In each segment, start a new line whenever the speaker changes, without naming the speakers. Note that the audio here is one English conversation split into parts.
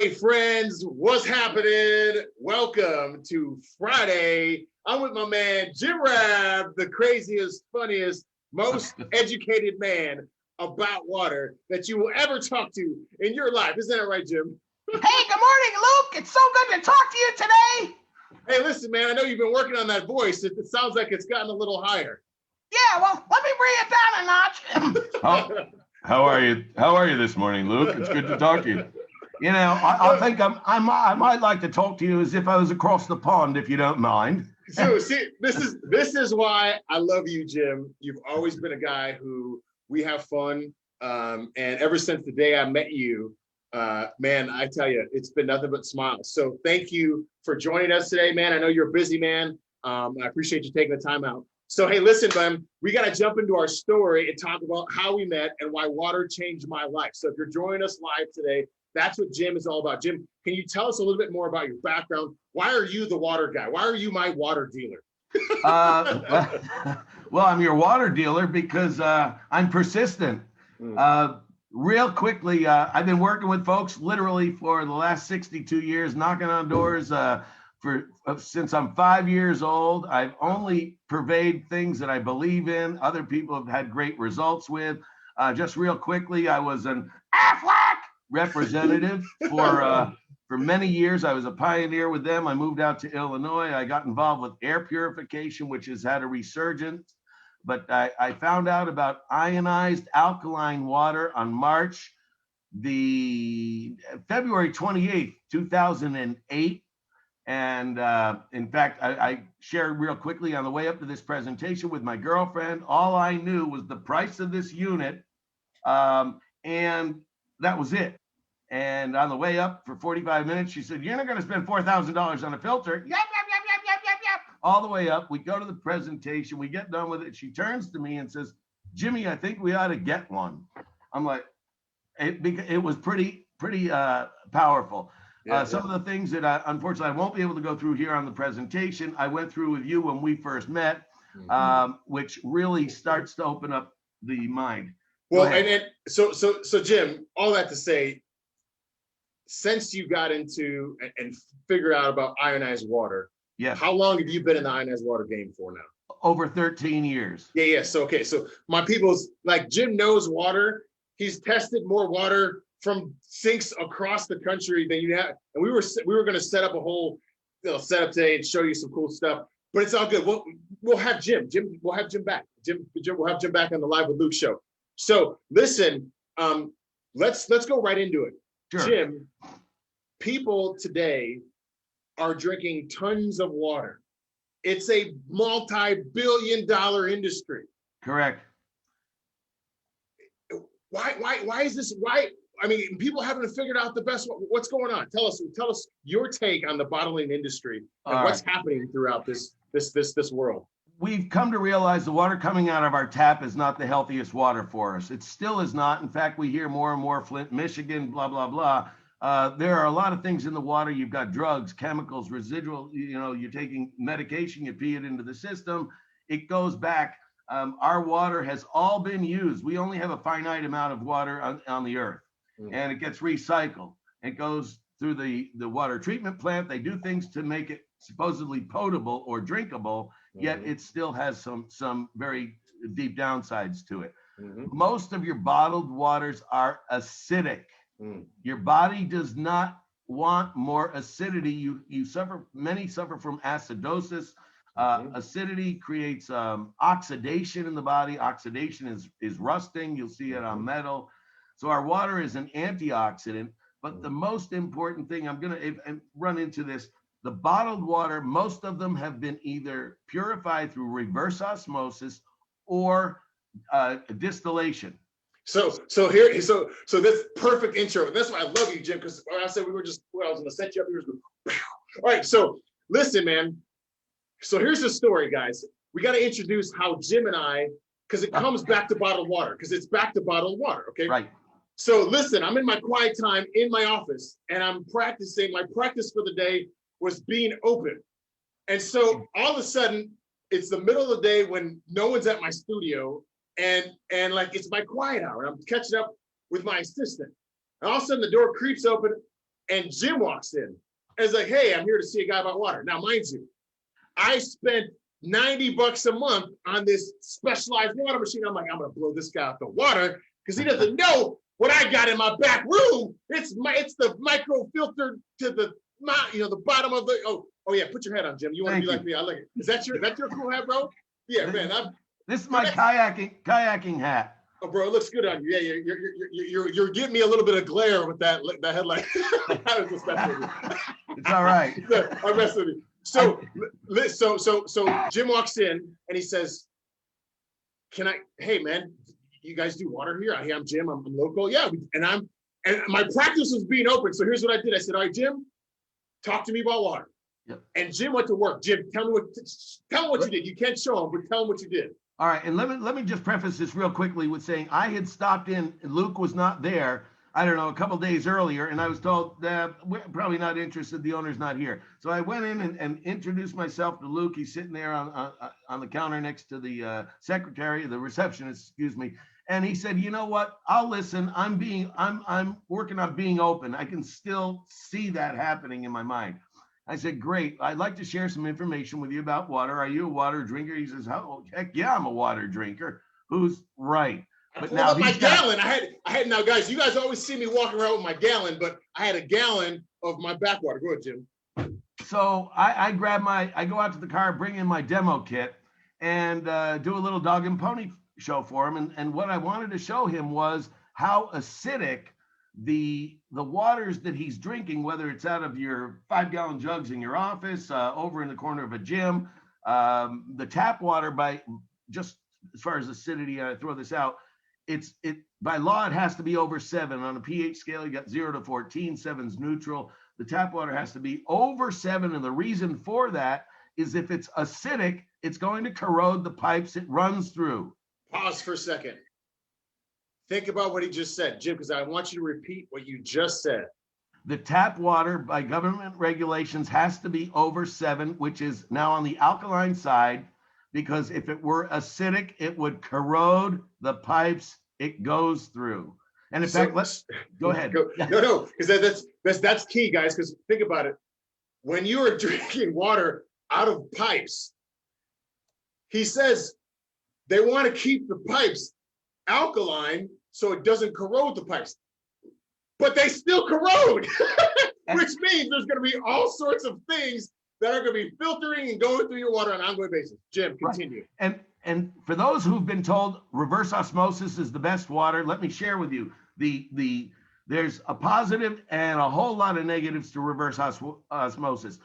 Hey friends, what's happening? Welcome to Friday. I'm with my man Jim Rab, the craziest, funniest, most educated man about water that you will ever talk to in your life. Isn't that right, Jim?
Hey, good morning, Luke. It's so good to talk to you today.
Hey, listen, man, I know you've been working on that voice. It sounds like it's gotten a little higher.
Yeah, well, let me bring it down a notch.
How are you? How are you this morning, Luke? It's good to talk to you. You know, I think I might like to talk to you as if I was across the pond, if you don't mind.
So, see, this is why I love you, Jim. You've always been a guy who we have fun, and ever since the day I met you, man, I tell you, it's been nothing but smiles. So, thank you for joining us today, man. I know you're a busy man. I appreciate you taking the time out. So, hey, listen, man, we got to jump into our story and talk about how we met and why water changed my life. So, if you're joining us live today, that's what Jim is all about. Jim, can you tell us a little bit more about your background? Why are you the water guy? Why are you my water dealer?
Well, I'm your water dealer because I'm persistent. Real quickly, I've been working with folks literally for the last 62 years, knocking on doors since I'm 5 years old. I've only purveyed things that I believe in. Other people have had great results with. Just real quickly, I was an Aflac representative for many years. I was a pioneer with them. I moved out to Illinois. I got involved with air purification, which has had a resurgence. But I found out about ionized alkaline water on February 28th, 2008. And in fact, I shared real quickly on the way up to this presentation with my girlfriend. All I knew was the price of this unit, and that was it. And on the way up for 45 minutes, she said, "You're not going to spend $4,000 on a filter." Yep. All the way up, we go to the presentation, we get done with it. She turns to me and says, "Jimmy, I think we ought to get one." I'm like, it was pretty powerful. Some of the things that unfortunately I won't be able to go through here on the presentation, I went through with you when we first met, which really starts to open up the mind.
Well, so Jim, all that to say, since you got into and figured out about ionized water, how long have you been in the ionized water game for now?
Over 13 years.
Yeah. So, okay. So my people's like, Jim knows water. He's tested more water from sinks across the country than you have. And we were going to set up a whole setup today and show you some cool stuff, but it's all good. We'll have Jim. We'll have Jim back. We'll have Jim back on the Live with Luke show. So listen, let's go right into it. Sure. Jim, people today are drinking tons of water. It's a multi-billion-dollar industry.
Correct.
Why is this? Why? I mean, people haven't figured out the best. What's going on? Tell us your take on the bottling industry and what's happening throughout this world.
We've come to realize the water coming out of our tap is not the healthiest water for us. It still is not. In fact, we hear more and more Flint, Michigan, blah, blah, blah. There are a lot of things in the water. You've got drugs, chemicals, residual, you're taking medication, you pee it into the system. It goes back. Our water has all been used. We only have a finite amount of water on the earth, and it gets recycled. It goes through the water treatment plant. They do things to make it supposedly potable or drinkable, yet it still has some very deep downsides to it. Most of your bottled waters are acidic. Your body does not want more acidity. Many suffer from acidosis. Acidity creates oxidation in the body. Oxidation is rusting. You'll see it on metal. So our water is an antioxidant, but the most important thing, I'm going to run into this, the bottled water, most of them have been either purified through reverse osmosis or distillation.
So this perfect intro. That's why I love you, Jim, because I said I was going to set you up. All right, so listen, man. So here's the story, guys. We got to introduce how Jim and I, because it comes back to bottled water, because it's back to bottled water, okay?
Right.
So listen, I'm in my quiet time in my office, and I'm practicing. My practice for the day was being open. And so all of a sudden, it's the middle of the day when no one's at my studio, and like it's my quiet hour. I'm catching up with my assistant. And all of a sudden the door creeps open and Jim walks in. And it's like, hey, I'm here to see a guy about water. Now, mind you, I spent $90 a month on this specialized water machine. I'm like, I'm gonna blow this guy out the water because he doesn't know what I got in my back room. It's the micro filter to the bottom of the oh yeah, put your hat on, Jim. You want to be like me? I like it. Is that your cool hat, bro? Yeah, man.
This is my kayaking hat.
Oh, bro, it looks good on you. Yeah, you're giving me a little bit of glare with that headlight. I was just messing with you.
It's all right.
I'm messing with you. So Jim walks in and he says, hey man, you guys do water here? Hey, I'm Jim, I'm local. Yeah, and my practice was being open. So here's what I did. I said, all right, Jim, talk to me about water.
Yep.
And Jim went to work. Jim, tell me what you did. You can't show him, but tell him what you did.
All right, and let me just preface this real quickly with saying I had stopped in, and Luke was not there, I don't know, a couple days earlier, and I was told we're probably not interested, the owner's not here. So I went in and introduced myself to Luke. He's sitting there on the counter next to the secretary, the receptionist, excuse me. And he said, you know what, I'll listen. I'm working on being open. I can still see that happening in my mind. I said, great. I'd like to share some information with you about water. Are you a water drinker? He says, oh, heck yeah, I'm a water drinker. Who's right?
But now my gallon. I had now, guys. You guys always see me walking around with my gallon, but I had a gallon of my backwater. Go ahead, Jim.
So I go out to the car, bring in my demo kit, and do a little dog and pony show for him. And what I wanted to show him was how acidic the waters that he's drinking, whether it's out of your 5-gallon jugs in your office, over in the corner of a gym, the tap water, by just as far as acidity, I throw this out, it by law it has to be over 7 on a pH scale. You got 0 to 14, 7's neutral. The tap water has to be over 7, and the reason for that is if it's acidic, it's going to corrode the pipes it runs through.
Pause for a second. Think about what he just said, Jim, because I want you to repeat what you just said.
The tap water by government regulations has to be over 7, which is now on the alkaline side, because if it were acidic, it would corrode the pipes it goes through. And in fact, let's go ahead.
No, because that's key, guys, because think about it. When you are drinking water out of pipes, he says they want to keep the pipes alkaline so it doesn't corrode the pipes, but they still corrode, which means there's going to be all sorts of things that are going to be filtering and going through your water on an ongoing basis. Jim, continue.
Right. And for those who've been told reverse osmosis is the best water, let me share with you there's a positive and a whole lot of negatives to reverse osmosis.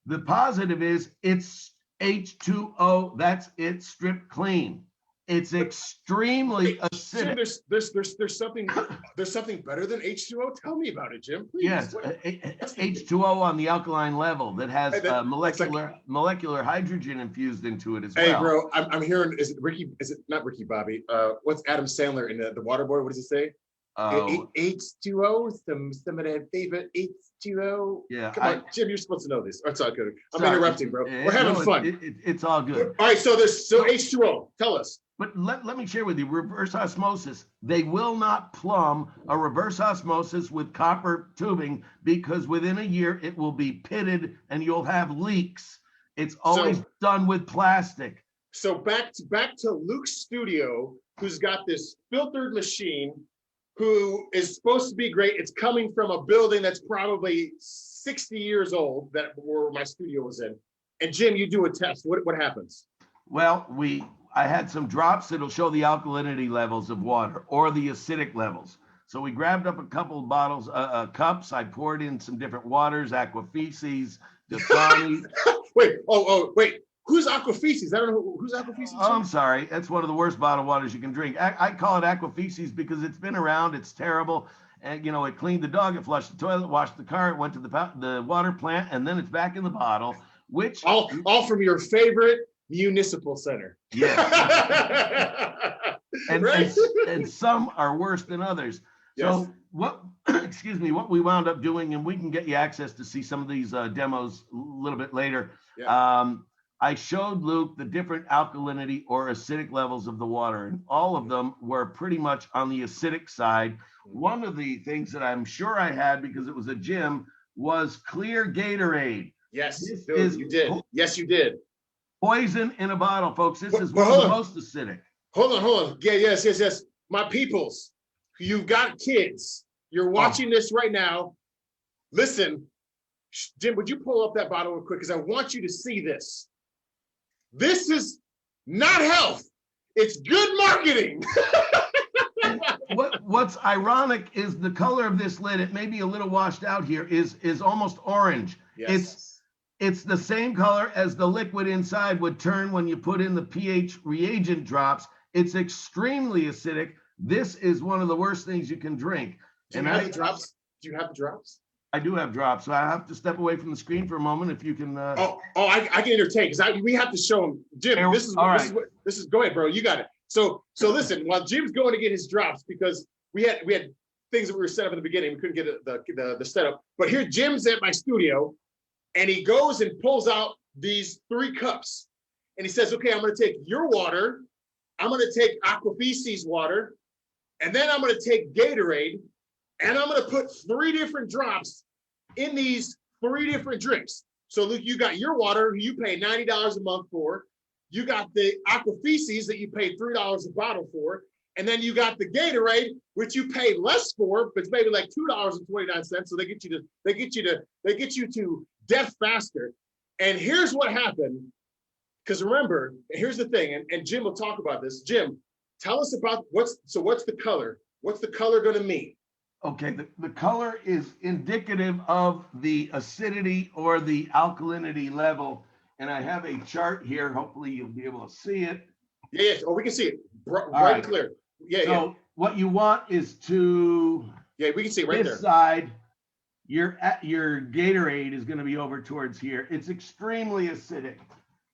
The positive is it's H2O, that's it, stripped clean. It's extremely acidic.
There's something better than H2O. Tell me about it, Jim. Please.
Yes, H2O on the alkaline level that has molecular hydrogen infused into it as well.
Hey, bro, I'm hearing. Is it not Ricky Bobby? What's Adam Sandler in the Waterboy? What does he say? H2O. Some of that favorite H2O.
Yeah.
Come on, Jim. You're supposed to know this. It's all good. I'm interrupting, bro. We're having fun.
It's all good.
All right. So H2O. Tell us.
But let me share with you, reverse osmosis, they will not plumb a reverse osmosis with copper tubing because within a year it will be pitted and you'll have leaks. It's always done with plastic.
So back to Luke's studio, who's got this filtered machine, who is supposed to be great. It's coming from a building that's probably 60 years old, that where my studio was in. And Jim, you do a test. What happens?
Well, I had some drops that'll show the alkalinity levels of water or the acidic levels. So we grabbed up a couple of bottles, cups. I poured in some different waters, aquafeces, Dasani.
wait. Who's aquafeces? I don't know who's aquafeces.
Oh, I'm sorry. That's one of the worst bottled waters you can drink. I call it aquafeces because it's been around. It's terrible. And, it cleaned the dog, it flushed the toilet, washed the car, it went to the water plant, and then it's back in the bottle, which...
All from your favorite municipal center.
Yeah. and some are worse than others.
Yes.
So what we wound up doing, and we can get you access to see some of these demos a little bit later.
Yeah.
I showed Luke the different alkalinity or acidic levels of the water, and all of them were pretty much on the acidic side. One of the things that I'm sure I had, because it was a gym, was clear Gatorade.
Yes,
This
dude,
is
you did. Yes, you did.
poison in a bottle, folks. This is
But
one of the
hold on.
most acidic.
Hold on. Yeah, yes. My peoples, you've got kids. You're watching this right now. Listen, Jim, would you pull up that bottle real quick? Because I want you to see this. This is not health. It's good marketing.
What's ironic is the color of this lid. It may be a little washed out here. Is almost orange.
Yes.
It's the same color as the liquid inside would turn when you put in the pH reagent drops. It's extremely acidic. This is one of the worst things you can drink.
Do you have the drops? Do you have the drops?
I do have drops, so I have to step away from the screen for a moment. If you can.
I can entertain because we have to show him. Jim,
Here,
this is go ahead, bro. You got it. So listen, while Jim's going to get his drops, because we had things that we were set up in the beginning, we couldn't get the setup. But here, Jim's at my studio, and he goes and pulls out these 3 cups, and he says, "Okay, I'm going to take your water, I'm going to take Aquafices water, and then I'm going to take Gatorade, and I'm going to put 3 different drops in these 3 different drinks." So Luke, you got your water, you pay $90 a month for. You got the Aquafices that you pay $3 a bottle for, and then you got the Gatorade, which you pay less for, but it's maybe like $2.29. So they get you to death faster. And here's what happened. Because remember, here's the thing, and Jim will talk about this. Jim, tell us about what's the color? What's the color going to mean?
Okay, the color is indicative of the acidity or the alkalinity level. And I have a chart here. Hopefully you'll be able to see it.
Yeah. Oh, we can see it. Right, clear. Yeah.
What you want is to.
Yeah, we can see it right there.
This side, your Gatorade is going to be over towards here. It's extremely acidic,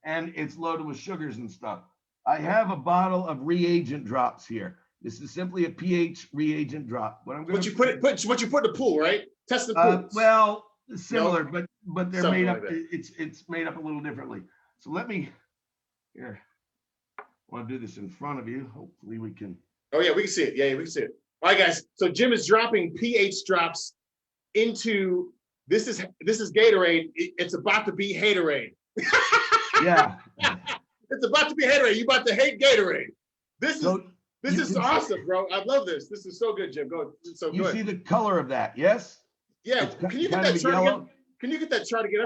and it's loaded with sugars and stuff. I have a bottle of reagent drops here. This is simply a pH reagent drop. What
you put in the pool, right? Test the pool.
Well, similar, but they're
Something
made up.
like
It's made up a little differently. So let me here. I want to do this in front of you. Hopefully we can.
Oh yeah, we can see it. Yeah, we can see it. All right, guys. So Jim is dropping pH drops into this is Gatorade. It's about to be Haterade.
Yeah.
It's about to be Haterade. You about to hate Gatorade. This is awesome, bro. I love this. This is so good, Jim. Go.
You see the color of that? Yes.
Yeah. Can you get that chart again? Can you get that chart again?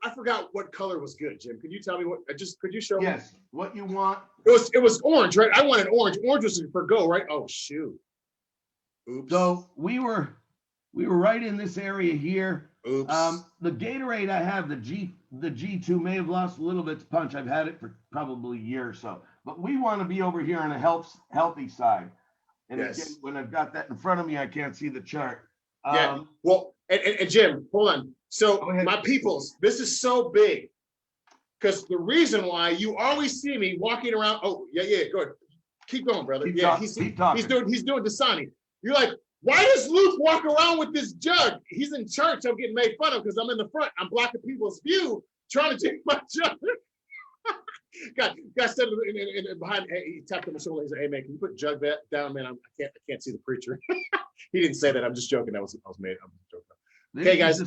I forgot what color was good, Jim. Can you tell me could you show me?
Yes. What you want?
It was orange, right? I wanted orange. Orange was for go, right? Oh shoot. Oops.
So we were right in this area here.
Oops.
The Gatorade I have, the G2 may have lost a little bit of punch. I've had it for probably a year or so. But we want to be over here on a healthy side. And
yes.
Again, when I've got that in front of me, I can't see the chart.
Yeah. Well, and Jim, hold on. So my peoples, this is so big. Because the reason why you always see me walking around. Oh, yeah, go ahead. Keep going, brother. He's doing Dasani. You're like, why does Luke walk around with this jug? He's in church. I'm getting made fun of because I'm in the front. I'm blocking people's view, trying to take my jug. God said behind. Hey, he tapped on my shoulder. He said, "Hey man, can you put jug that down, man? I can't see the preacher." He didn't say that. I'm just joking. I was made. I'm just joking. Okay, guys.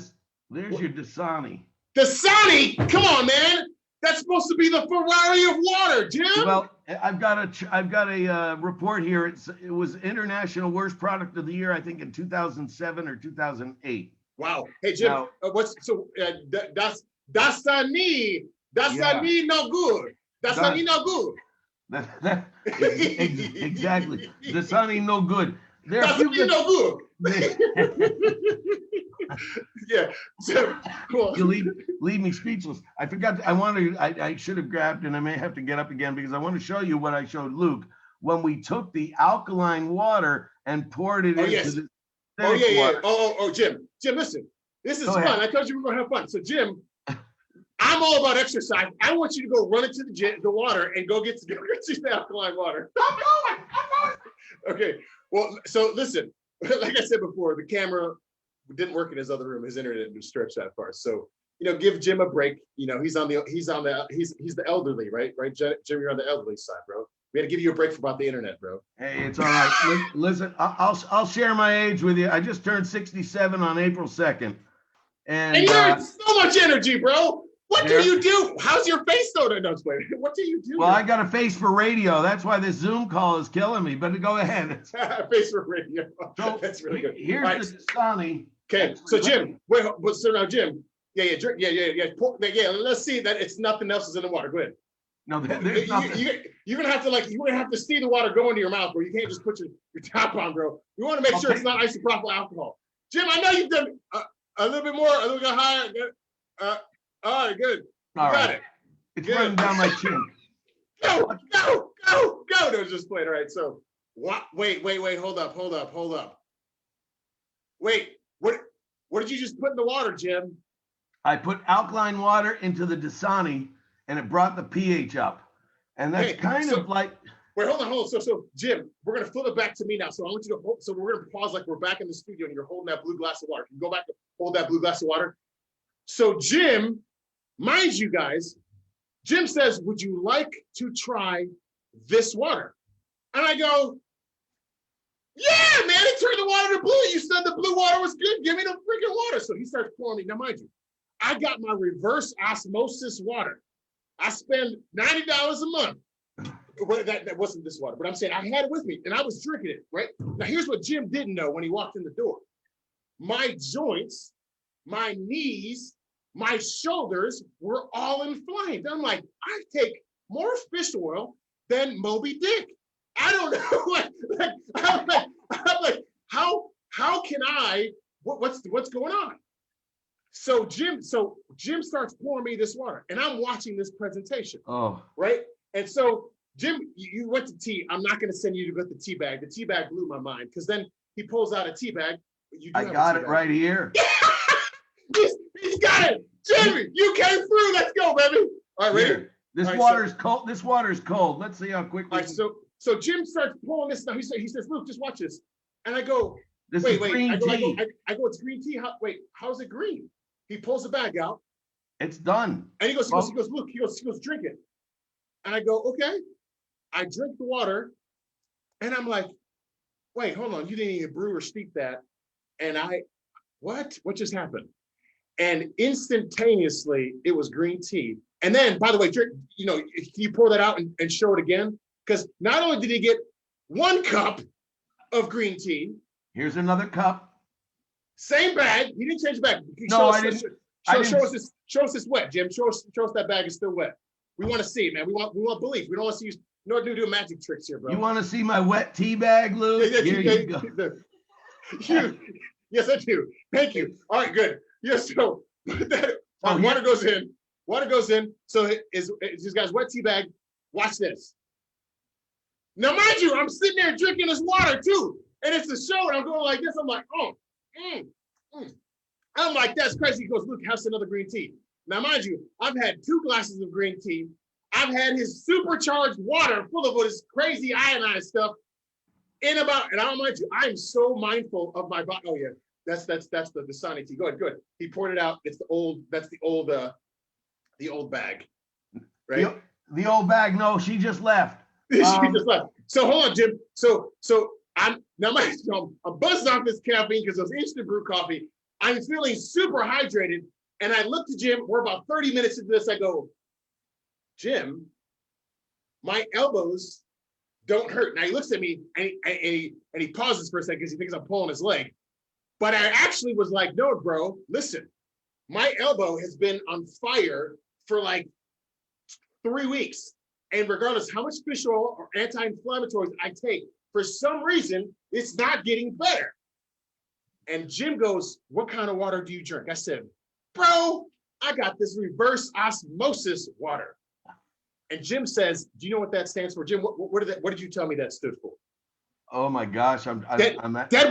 There's your Dasani.
Dasani, come on, man. That's supposed to be the Ferrari of water, Jim.
Well, I've got a report here. It was International Worst Product of the Year, I think, in 2007 or 2008.
Wow. Hey, Jim.
Now,
Dasani no good. Dasani no good.
Exactly. Dasani no good.
Dasani no good. Yeah. So, cool.
You leave me speechless. I forgot. I should have grabbed, and I may have to get up again because I want to show you what I showed Luke when we took the alkaline water and poured it into the
water. Oh, Jim, listen. This is fun. Ahead. I told you we're gonna have fun. So, Jim, I'm all about exercise. I want you to go run into the water and go get the alkaline water.
I'm going.
Okay. Well, so listen. Like I said before, the camera didn't work in his other room. His internet didn't stretch that far. So give Jim a break. He's the elderly, right? Jim, you're on the elderly side, bro. We had to give you a break about the internet, bro.
Hey, it's all right. Listen, I'll share my age with you. I just turned 67 on April 2nd.
And you have so much energy, bro. What do you do? How's your face though? No, what do you do?
Well, I got a face for radio. That's why this Zoom call is killing me. But go ahead.
Face for radio.
So
that's really good.
Here's the Dasani.
Okay, so Jim, so now Jim, drink, yeah. Let's see that it's nothing else is in the water. Go ahead.
No, there's nothing.
You're gonna have to see the water go into your mouth, bro. You can't just put your top on, bro. You want to make sure it's not isopropyl alcohol. Jim, I know you've done a little bit more, a little bit higher. All right, good. Got it.
It's running down my chin.
Go. No, just playing. All right, so what? Wait. Hold up. Wait, what did you just put in the water, Jim?
I put alkaline water into the Dasani, and it brought the pH up. And that's of like.
Wait, hold on. So Jim, we're gonna flip it back to me now. So I want you to hold. So we're gonna pause like we're back in the studio, and you're holding that blue glass of water. Can you go back and hold that blue glass of water? So Jim, mind you guys, Jim says, "Would you like to try this water?" And I go, "Yeah, man! It turned the water to blue. You said the blue water was good. Give me the freaking water." So he starts pouring me. Now, mind you, I got my reverse osmosis water. I spend $90 a month. Well, that wasn't this water, but I'm saying I had it with me and I was drinking it, right? Now, here's what Jim didn't know when he walked in the door. My joints, my knees, my shoulders were all inflamed. I'm like, I take more fish oil than Moby Dick. I don't know. I'm like, how can I, what's going on? So Jim starts pouring me this water and I'm watching this presentation.
Oh.
Right? And so Jim, you went to tea. I'm not going to send you to get the tea bag. The tea bag blew my mind because then he pulls out a tea bag.
I got it right here.
He's got it. Jimmy, you came through. Let's go, baby. All right, ready?
Here. This water's cold. This water's cold. Let's see how quickly.
All right, so Jim starts pulling this now. He says, Luke, just watch this. And I go, wait.
Green tea.
I go, it's green tea. How's it green? He pulls the bag out.
It's done.
And he goes, Luke, he goes, drink it. And I go, okay. I drink the water. And I'm like, wait, hold on. You didn't even brew or steep that. And what just happened? And instantaneously, it was green tea. And then, by the way, can you pour that out and show it again? Because not only did he get 1 cup of green tea.
Here's another cup.
Same bag. He didn't change the bag.
I didn't.
Show us this wet, Jim. Show us that bag is still wet. We want to see it, man. We want belief. We don't want to see you do magic tricks here, bro.
You want to see my wet tea bag, Luke? Here you go.
Yes, I do. Thank you. All right, good. Yes, so water goes in. Water goes in. So is this guy's wet tea bag. Watch this. Now, mind you, I'm sitting there drinking this water too, and it's a show, and I'm going like this. I'm like, I'm like, that's crazy. He goes, Luke, have some another green tea. Now, mind you, I've had 2 glasses of green tea. I've had his supercharged water full of this crazy ionized stuff. And I don't mind you, I'm so mindful of my body. Oh yeah, that's the Dasani tea. Good. He poured it out. It's the old bag, right?
The old bag. No, she just left.
She just left. So hold on, Jim. So I'm buzzing off this caffeine because it was instant brew coffee. I'm feeling super hydrated. And I look to Jim, we're about 30 minutes into this. I go, Jim, my elbows don't hurt. Now he looks at me and he pauses for a second because he thinks I'm pulling his leg. But I actually was like, no, bro, listen, my elbow has been on fire for like 3 weeks. And regardless how much fish oil or anti-inflammatories I take, for some reason, it's not getting better. And Jim goes, what kind of water do you drink? I said, bro, I got this reverse osmosis water. And Jim says, do you know what that stands for? Jim, what did you tell me that stood for?
Oh my gosh, I'm
dead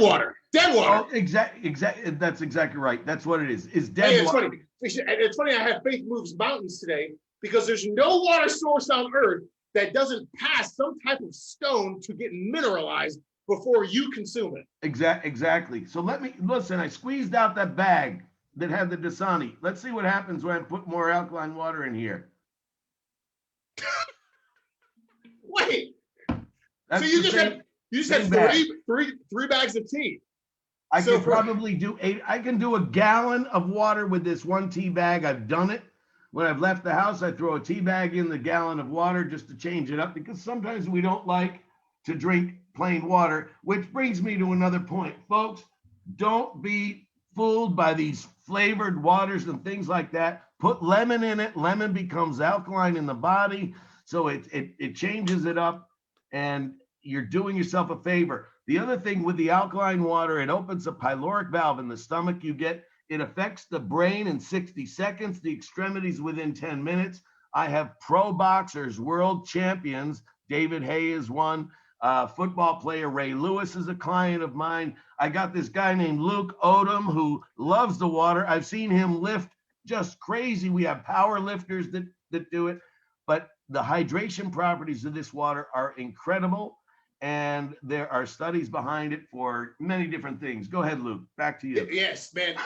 water. Dead water.
Oh, exactly. That's exactly right. That's what it is. It's dead water.
It's funny. I have Faith Moves Mountains today because there's no water source on Earth that doesn't pass some type of stone to get mineralized before you consume it.
Exactly. So let me listen. I squeezed out that bag. that had the Dasani. Let's see what happens when I put more alkaline water in here.
Wait.
That's
So you
the
just had
same bag.
three bags of tea.
I
So
could probably do 8. I can do a gallon of water with this one tea bag. I've done it. When I've left the house, I throw a tea bag in the gallon of water just to change it up, because sometimes we don't like to drink plain water, which brings me to another point. Folks, don't be fooled by these flavored waters and things like that. Put lemon in it. Lemon becomes alkaline in the body, so it changes it up, and you're doing yourself a favor. The other thing with the alkaline water, it opens a pyloric valve in the stomach. It affects the brain in 60 seconds, the extremities within 10 minutes. I have pro boxers, world champions. David Hay is one. Football player Ray Lewis is a client of mine. I got this guy named Luke Odom who loves the water. I've seen him lift just crazy. We have power lifters that do it. But the hydration properties of this water are incredible. And there are studies behind it for many different things. Go ahead, Luke. Back to you.
Yes, man.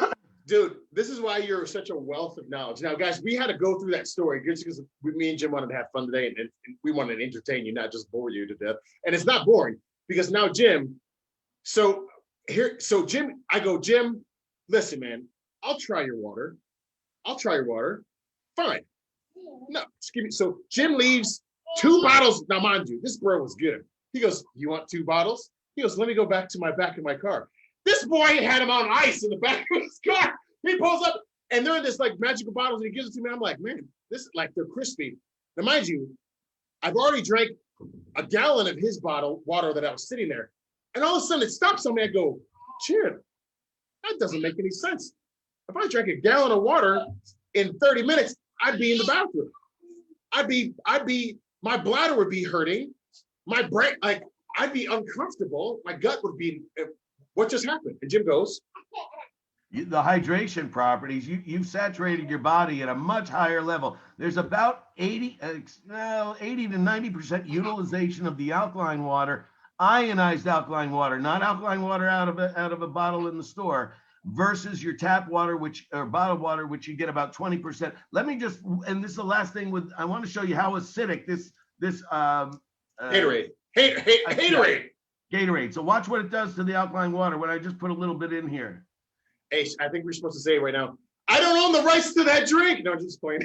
Dude, this is why you're such a wealth of knowledge. Now, guys, we had to go through that story just because me and Jim wanted to have fun today, and we wanted to entertain you, not just bore you to death. And it's not boring because now Jim, so Jim, I go, Jim, listen, man, I'll try your water. Fine. No, just give me. So Jim leaves 2 bottles. Now, mind you, this bro was good. He goes, you want 2 bottles? He goes, let me go back to my back of my car. This boy had him on ice in the back of his car. He pulls up, and they're in this like magical bottles, and he gives it to me. I'm like, man, this is like, they're crispy. Now, mind you, I've already drank a gallon of his bottle water that I was sitting there, and all of a sudden it stops on me. I go, Jim, that doesn't make any sense. If I drank a gallon of water in 30 minutes, I'd be in the bathroom. My bladder would be hurting. My brain, like, I'd be uncomfortable. My gut would be, what just happened? And Jim goes,
the hydration properties, you've saturated your body at a much higher level. There's about 80 to 90% utilization of the alkaline water, ionized alkaline water, not alkaline water out of a bottle in the store, versus your tap water, or bottled water, which you get about 20%. Let me just, and this is the last thing I want to show you how acidic this
Gatorade. Haterade.
Gatorade. So watch what it does to the alkaline water when I just put a little bit in here.
Hey, I think we're supposed to say it right now, I don't own the rights to that drink. No, I'm just playing.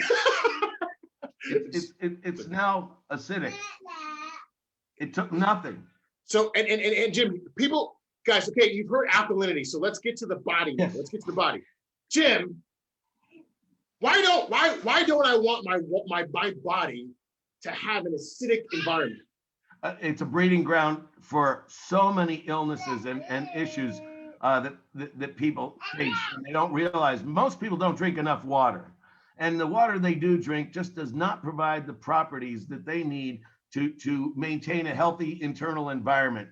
It's now acidic. It took nothing.
So, and Jim, people, guys, okay, you've heard alkalinity. So let's get to the body.
Yes.
Let's get to the body. Jim, why don't I want my body to have an acidic environment?
It's a breeding ground for so many illnesses and issues that people face. And they don't realize most people don't drink enough water. And the water they do drink just does not provide the properties that they need to maintain a healthy internal environment.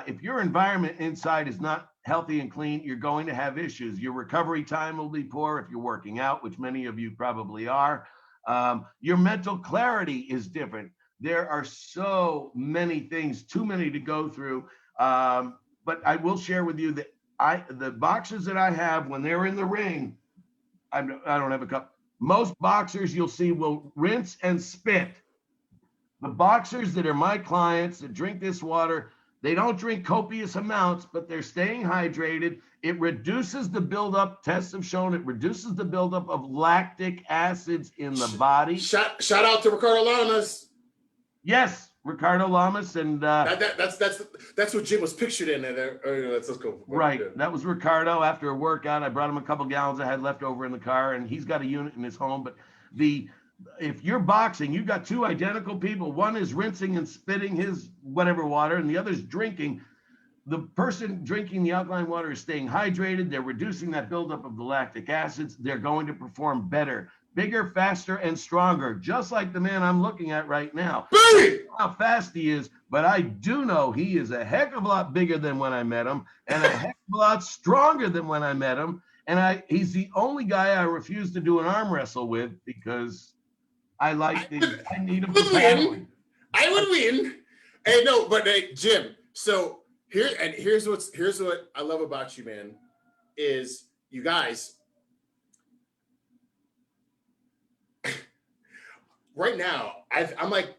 If your environment inside is not healthy and clean, you're going to have issues. Your recovery time will be poor if you're working out, which many of you probably are. Your mental clarity is different. There are so many things, too many to go through. But I will share with you that the boxers that I have, when they're in the ring, I don't have a cup. Most boxers you'll see will rinse and spit. The boxers that are my clients that drink this water, they don't drink copious amounts, but they're staying hydrated. It reduces the buildup. Tests have shown it reduces the buildup of lactic acids in the body.
Shout out to Ricardo Lamas.
Yes, Ricardo Lamas, and
that's what Jim was pictured in there. Let's go.
Right, that was Ricardo. After a workout, I brought him a couple gallons I had left over in the car, and he's got a unit in his home. But if you're boxing, you've got 2 identical people. One is rinsing and spitting his whatever water, and the other's drinking. The person drinking the alkaline water is staying hydrated. They're reducing that buildup of the lactic acids. They're going to perform better, bigger, faster, and stronger, just like the man I'm looking at right now. I don't know how fast he is, but I do know he is a heck of a lot bigger than when I met him, and a heck of a lot stronger than when I met him. And he's the only guy I refuse to do an arm wrestle with because I need him to paddling.
I would win. Hey, no, but hey, Jim. So here's what I love about you, man. Is you guys, right now, I'm like,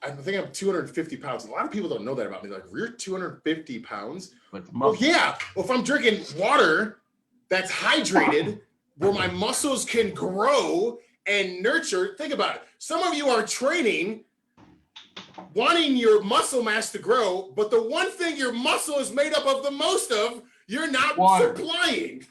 I think I'm 250 pounds. A lot of people don't know that about me. Like, you're 250 pounds? Well, yeah. Well, if I'm drinking water that's hydrated, where my muscles can grow and nurture, think about it. Some of you are training, wanting your muscle mass to grow, but the one thing your muscle is made up of the most of, you're not supplying.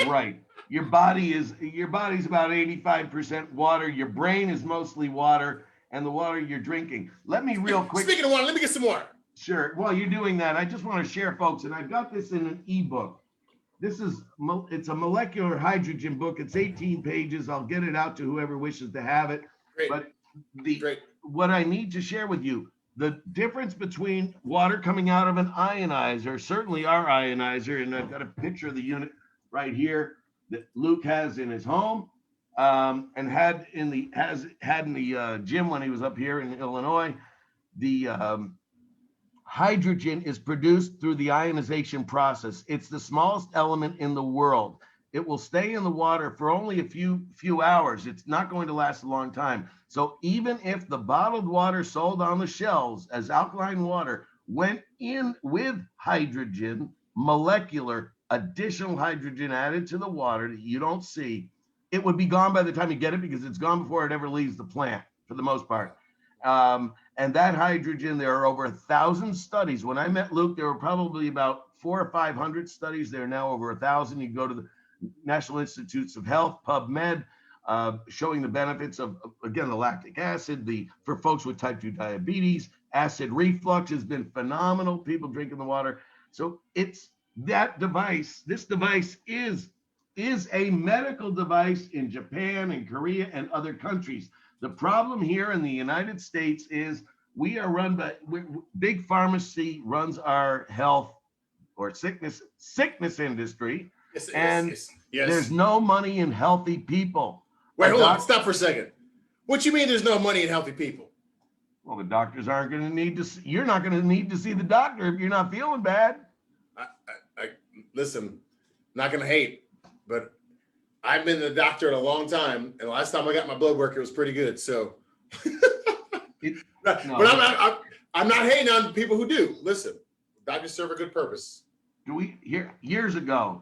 Right. Your body's about 85% water. Your brain is mostly water, and the water you're drinking. Let me real quick.
Speaking of water, let me get some water.
Sure. While you're doing that, I just want to share, folks, and I've got this in an ebook. It's a molecular hydrogen book. It's 18 pages. I'll get it out to whoever wishes to have it.
Great.
But
Great.
what I need to share with you, the difference between water coming out of an ionizer, certainly our ionizer, and I've got a picture of the unit right here that Luke has in his home, and had in the gym when he was up here in Illinois. The hydrogen is produced through the ionization process. It's the smallest element in the world. It will stay in the water for only a few hours. It's not going to last a long time. So even if the bottled water sold on the shelves as alkaline water went in with hydrogen, molecular additional hydrogen added to the water that you don't see, it would be gone by the time you get it, because it's gone before it ever leaves the plant for the most part. And that hydrogen, there are over 1,000 studies. When I met Luke, there were probably about 400 or 500 studies. There are now over 1,000. You go to the National Institutes of Health, PubMed, showing the benefits of, again, the lactic acid, for folks with type 2 diabetes. Acid reflux has been phenomenal, people drinking the water. So it's that device. This device is a medical device in Japan and Korea and other countries. The problem here in the United States is we are run by big pharmacy runs our health or sickness industry. Yes. There's no money in healthy people.
Wait, hold on. Stop for a second. What you mean there's no money in healthy people?
Well, the doctors aren't going to need to see, you're not going to need to see the doctor if you're not feeling bad.
I listen, not going to hate, but I've been to the doctor in a long time, and the last time I got my blood work, it was pretty good. So, but I'm not hating on people who do. Listen, doctors serve a good purpose.
Years ago,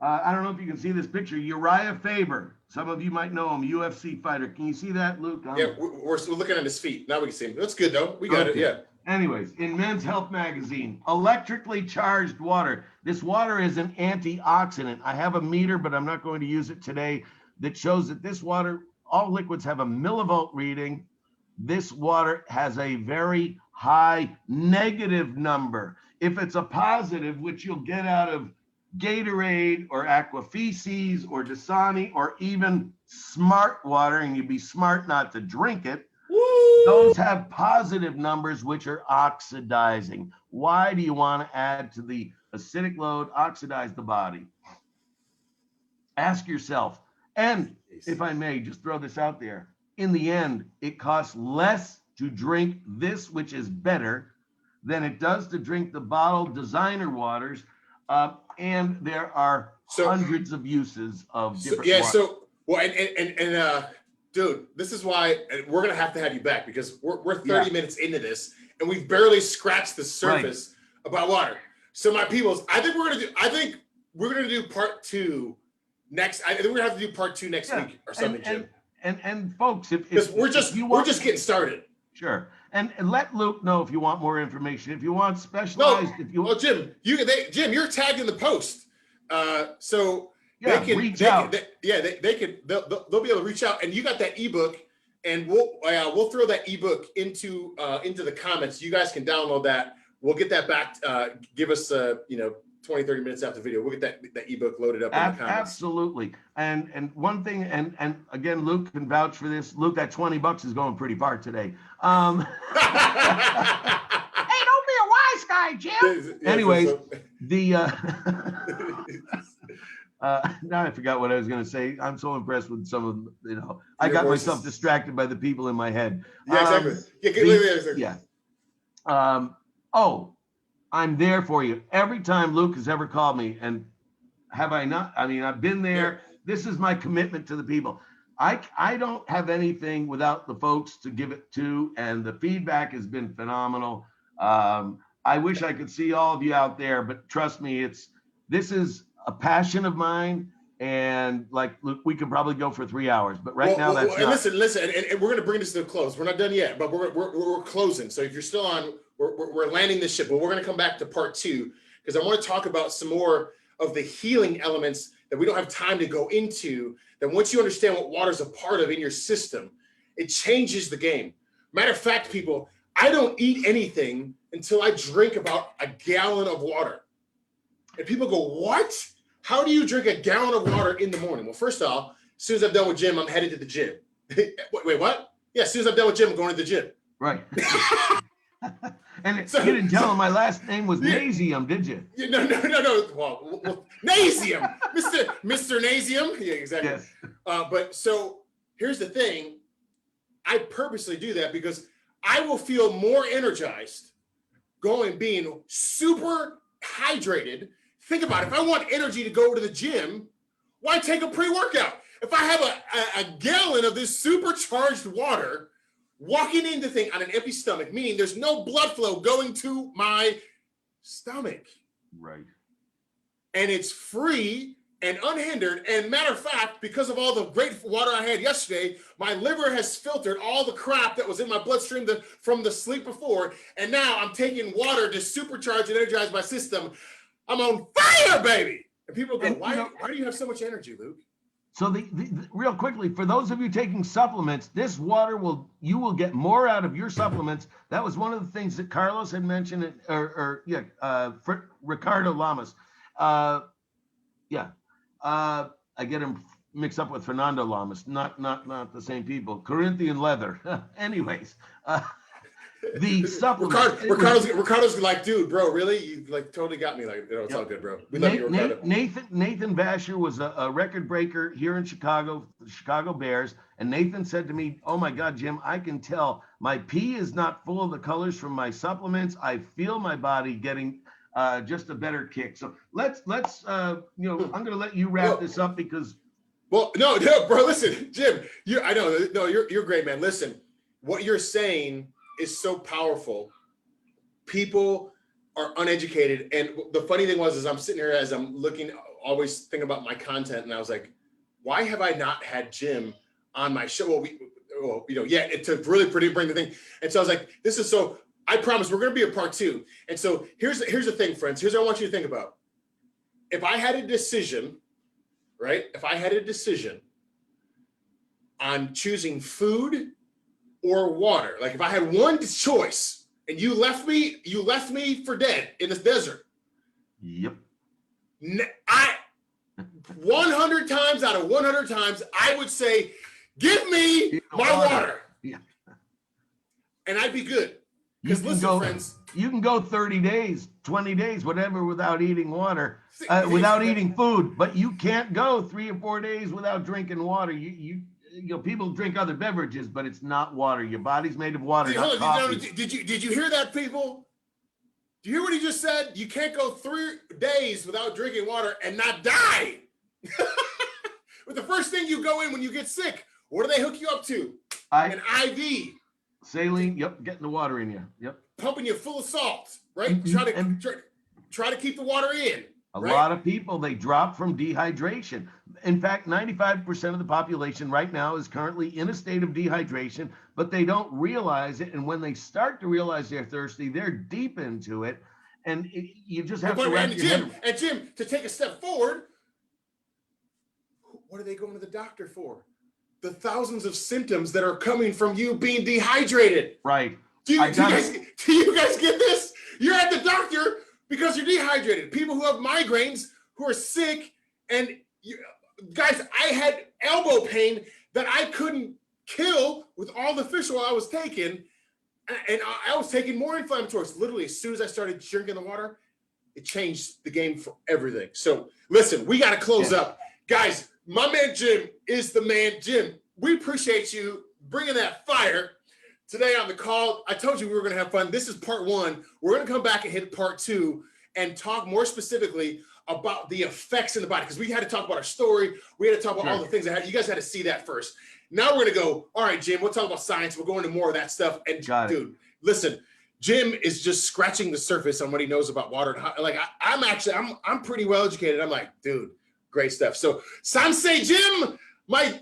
I don't know if you can see this picture. Uriah Faber. Some of you might know him, UFC fighter. Can you see that, Luke?
Yeah, we're looking at his feet. Now we can see him. That's good, though. We got it, yeah.
Anyways, in Men's Health magazine, electrically charged water. This water is an antioxidant. I have a meter, but I'm not going to use it today, that shows that this water, all liquids have a millivolt reading. This water has a very high negative number. If it's a positive, which you'll get out of Gatorade or Aquafeces or Dasani or even Smart water, and you'd be smart not to drink it. Woo! Those have positive numbers, which are oxidizing. Why do you want to add to the acidic load, oxidize the body? Ask yourself, and if I may just throw this out there, in the end, it costs less to drink this, which is better, than it does to drink the bottled designer waters. And there are hundreds of uses of different waters.
Dude, this is why we're gonna have to have you back, because we're 30 minutes into this and we've barely scratched the surface about water. So my peoples, I think we're gonna do part two next. I think we're gonna have to do part two next week or something, Jim.
And folks,
if we're just getting started.
Sure. And let Luke know if you want more information. If you want specialized,
Jim, you're tagged in the post. So
they can reach out.
They'll be able to reach out, and you got that ebook, and we'll throw that ebook into the comments. You guys can download that. We'll get that back. Give us 20, 30 minutes after the video. We'll get that ebook loaded up in the comments.
Absolutely. And one thing, and again, Luke can vouch for this. Luke, that $20 is going pretty far today.
Hey, don't be a wise guy, Jim.
Anyways, now I forgot what I was going to say. I'm so impressed with some of, I got myself distracted by the people in my head.
Yeah, exactly.
I'm there for you. Every time Luke has ever called me, and have I not? I mean, I've been there. Yeah. This is my commitment to the people. I don't have anything without the folks to give it to, and the feedback has been phenomenal. I wish I could see all of you out there, but trust me, this is a passion of mine. And like, look, we could probably go for 3 hours, but right now that's
and
not.
listen, and we're going to bring this to a close. We're not done yet, but we're closing. So if you're still on, we're landing this ship, but we're going to come back to part 2 because I want to talk about some more of the healing elements that we don't have time to go into. That once you understand what water is a part of in your system, it changes the game. Matter of fact, people, I don't eat anything until I drink about a gallon of water. And people go, what? How do you drink a gallon of water in the morning? Well, first off, as soon as I'm done with gym, I'm headed to the gym. Wait, what? Yeah, as soon as I'm done with gym, I'm going to the gym.
Right. And so, you didn't tell him my last name was Nasium, did you?
No. Well, Nasium, Mr. Nasium. Yeah, exactly. Yes. But so here's the thing. I purposely do that because I will feel more energized being super hydrated. Think about it. If I want energy to go to the gym, why take a pre-workout? If I have a gallon of this supercharged water walking into thing on an empty stomach, meaning there's no blood flow going to my stomach.
Right.
And it's free and unhindered. And matter of fact, because of all the great water I had yesterday, my liver has filtered all the crap that was in my bloodstream from the sleep before. And now I'm taking water to supercharge and energize my system. I'm on fire, baby. And people go, why do you have so much energy, Luke?
So the real quickly, for those of you taking supplements, this water you will get more out of your supplements. That was one of the things that Carlos had mentioned, Ricardo Lamas. I get him mixed up with Fernando Lamas, not the same people. Corinthian leather. Anyways, the supplement.
Ricardo's like, dude, bro, really? You like totally got me. Like, it's all good, bro. We love you, Ricardo.
Nathan Basher was a record breaker here in Chicago, the Chicago Bears. And Nathan said to me, oh my God, Jim, I can tell my pee is not full of the colors from my supplements. I feel my body getting just a better kick. So let's I'm going to let you wrap this up because.
Well, no, bro, listen, Jim, you're great, man. Listen, what you're saying is so powerful. People are uneducated. And the funny thing was, I'm sitting here as I'm looking, always thinking about my content. And I was like, why have I not had Jim on my show? To really bring the thing. And so I was like, I promise we're going to be a part 2. And so here's the thing, friends. Here's what I want you to think about. If I had a decision, right? If I had a decision on choosing food or water, like if I had one choice and you left me for dead in this desert.
Yep.
100 times out of 100 times, I would say, give me my water.
Yeah.
And I'd be good. Because listen, friends.
You can go 30 days, 20 days, whatever, without eating water, without eating food, but you can't go 3 or 4 days without drinking water. People drink other beverages, but it's not water. Your body's made of water, not coffee.
Did you hear that, people? Do you hear what he just said? You can't go 3 days without drinking water and not die. But the first thing you go in when you get sick, what do they hook you up to? An IV.
Saline, yep, getting the water in you. Yep.
Pumping you full of salt, right? Try to keep the water in.
A lot of people, they drop from dehydration. In fact, 95% of the population right now is currently in a state of dehydration, but they don't realize it. And when they start to realize they're thirsty, they're deep into it. And you just have to wrap your head.
And Jim, to take a step forward, what are they going to the doctor for? The thousands of symptoms that are coming from you being dehydrated.
Right.
Do you guys get this? You're at the doctor because you're dehydrated. People who have migraines, who are sick, and guys, I had elbow pain that I couldn't kill with all the fish oil I was taking, and I was taking more inflammatories. Literally, as soon as I started drinking the water, it changed the game for everything. So listen, we got to close up. Guys, my man Jim is the man. Jim, we appreciate you bringing that fire today on the call. I told you we were going to have fun. This is part 1. We're going to come back and hit part 2 and talk more specifically about the effects in the body, because we had to talk about our story. We had to talk about all
Sure.
the things that you guys had to see that first. Now we're gonna go, all right, Jim, we'll talk about science. We'll go into more of that stuff. And dude, listen, Jim is just scratching the surface on what he knows about water. And how, like I'm pretty well educated. I'm like, dude, great stuff. So Sensei Jim, my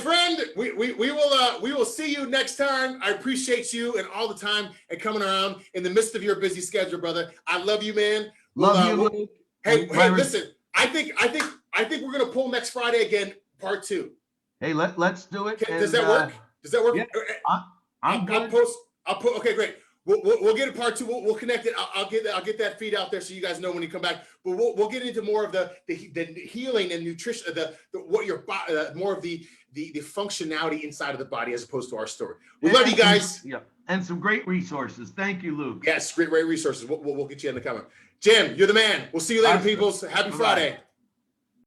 friend, we will see you next time. I appreciate you and all the time and coming around in the midst of your busy schedule, brother. I love you, man.
Love you, Luke.
Hey, listen, I think we're gonna pull next Friday again, part 2.
Hey, let's do it.
Does that work? Does that work?
Yeah, I'm good.
I'll put. Okay, great. We'll get a part 2. We'll connect it. I'll get that feed out there so you guys know when you come back. But we'll get into more of the healing and nutrition, what your body, more of the functionality inside of the body as opposed to our story. We love you guys.
Yeah, and some great resources. Thank you, Luke.
Yes, great resources. We'll get you in the comment. Jim, you're the man. We'll see you later, peoples. Happy Friday.